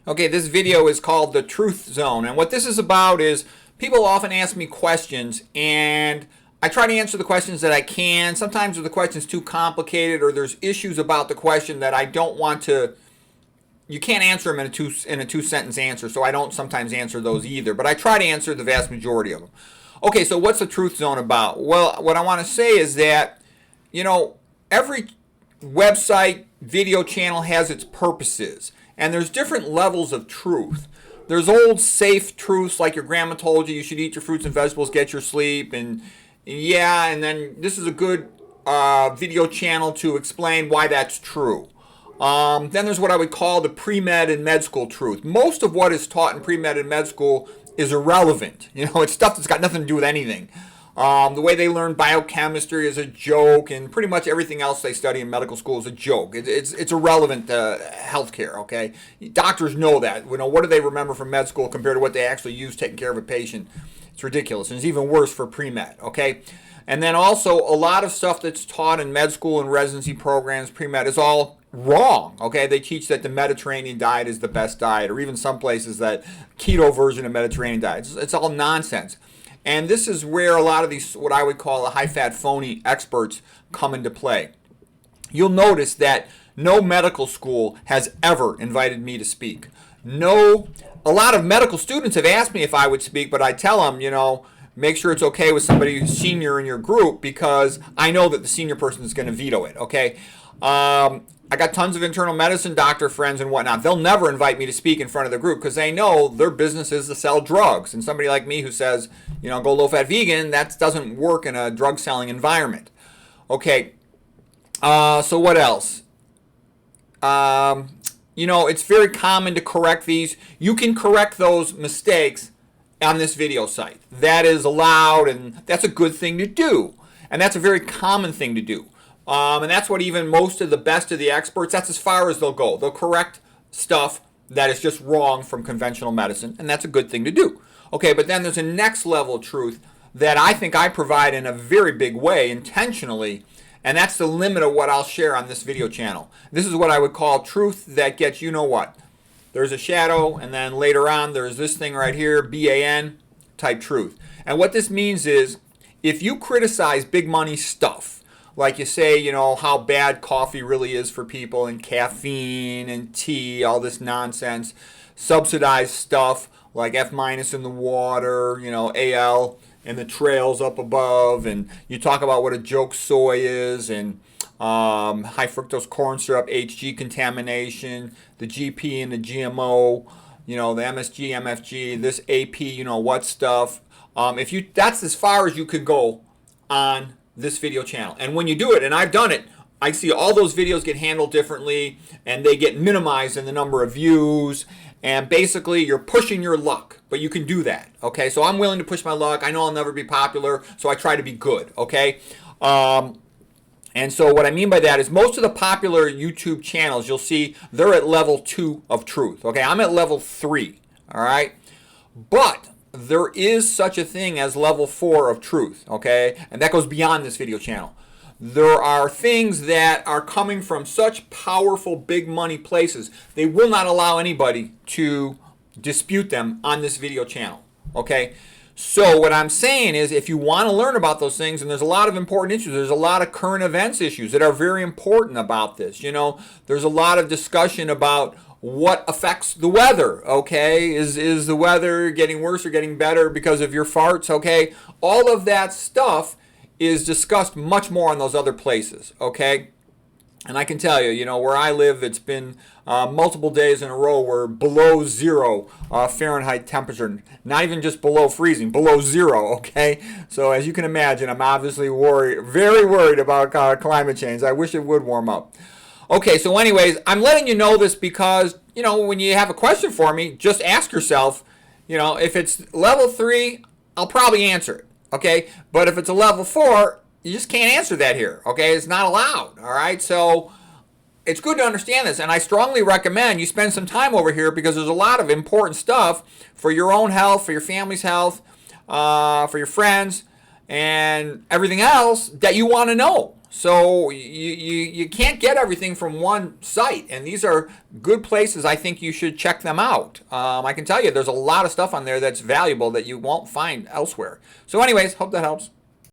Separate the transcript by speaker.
Speaker 1: Okay, this video is called The Truth Zone, and what this is about is people often ask me questions, and I try to answer the questions that I can. Sometimes the question's too complicated, or there's issues about the question that I don't want to. You can't answer them in a two-sentence answer, so I don't sometimes answer those either. But I try to answer the vast majority of them. Okay, so what's the Truth Zone about? Well, what I want to say is that, every website, video channel has its purposes. And there's different levels of truth. There's old safe truths like your grandma told you should eat your fruits and vegetables, get your sleep, and then this is a good video channel to explain why that's true. Then there's what I would call the pre-med and med school truth. Most of what is taught in pre-med and med school is irrelevant. It's stuff that's got nothing to do with anything. The way they learn biochemistry is a joke, and pretty much everything else they study in medical school is a joke. It's irrelevant to healthcare, okay? Doctors know that. What do they remember from med school compared to what they actually use taking care of a patient? It's ridiculous, and it's even worse for pre-med, okay? And then also, a lot of stuff that's taught in med school and residency programs, pre-med, is all wrong, okay? They teach that the Mediterranean diet is the best diet, or even some places that keto version of Mediterranean diet. It's all nonsense. And this is where a lot of these, what I would call the high-fat phony experts come into play. You'll notice that no medical school has ever invited me to speak. A lot of medical students have asked me if I would speak, but I tell them, make sure it's okay with somebody who's senior in your group, because I know that the senior person is going to veto it, okay? I got tons of internal medicine doctor friends and whatnot. They'll never invite me to speak in front of the group because they know their business is to sell drugs. And somebody like me who says, go low-fat vegan, that doesn't work in a drug-selling environment. Okay, so what else? It's very common to correct these. You can correct those mistakes on this video site. That is allowed, and that's a good thing to do. And that's a very common thing to do. And that's what even most of the best of the experts, that's as far as they'll go. They'll correct stuff that is just wrong from conventional medicine, and that's a good thing to do. Okay, but then there's a next level of truth that I think I provide in a very big way, intentionally, and that's the limit of what I'll share on this video channel. This is what I would call truth that gets what. There's a shadow, and then later on there's this thing right here, BAN type truth. And what this means is, if you criticize big money stuff, like you say, how bad coffee really is for people, and caffeine and tea, all this nonsense, subsidized stuff like F- in the water, AL in the trails up above, and you talk about what a joke soy is, and high fructose corn syrup, HG contamination, the GP and the GMO, the MSG, MFG, this AP, what stuff. That's as far as you could go on this video channel. And when you do it, and I've done it, I see all those videos get handled differently, and they get minimized in the number of views, and basically you're pushing your luck, but you can do that, okay? So I'm willing to push my luck. I know I'll never be popular, so I try to be good, okay? And so what I mean by that is most of the popular YouTube channels, you'll see they're at level 2 of truth, okay? I'm at level 3, all right? But there is such a thing as level 4 of truth, okay? And that goes beyond this video channel. There are things that are coming from such powerful big money places, they will not allow anybody to dispute them on this video channel, okay? So what I'm saying is, if you want to learn about those things, and there's a lot of important issues, there's a lot of current events issues that are very important about this, there's a lot of discussion about what affects the weather, okay? Is the weather getting worse or getting better because of your farts, okay? All of that stuff is discussed much more in those other places, okay? And I can tell you, where I live, it's been multiple days in a row where below 0 Fahrenheit temperature, not even just below freezing, below 0, okay? So as you can imagine, I'm obviously very worried about climate change. I wish it would warm up. Okay, so anyways, I'm letting you know this because, when you have a question for me, just ask yourself, if it's level 3, I'll probably answer it, okay? But if it's a level 4, you just can't answer that here, okay? It's not allowed, all right? So it's good to understand this, and I strongly recommend you spend some time over here because there's a lot of important stuff for your own health, for your family's health, for your friends, and everything else that you want to know. So you can't get everything from one site, and these are good places. I think you should check them out. I can tell you there's a lot of stuff on there that's valuable that you won't find elsewhere. So anyways, hope that helps.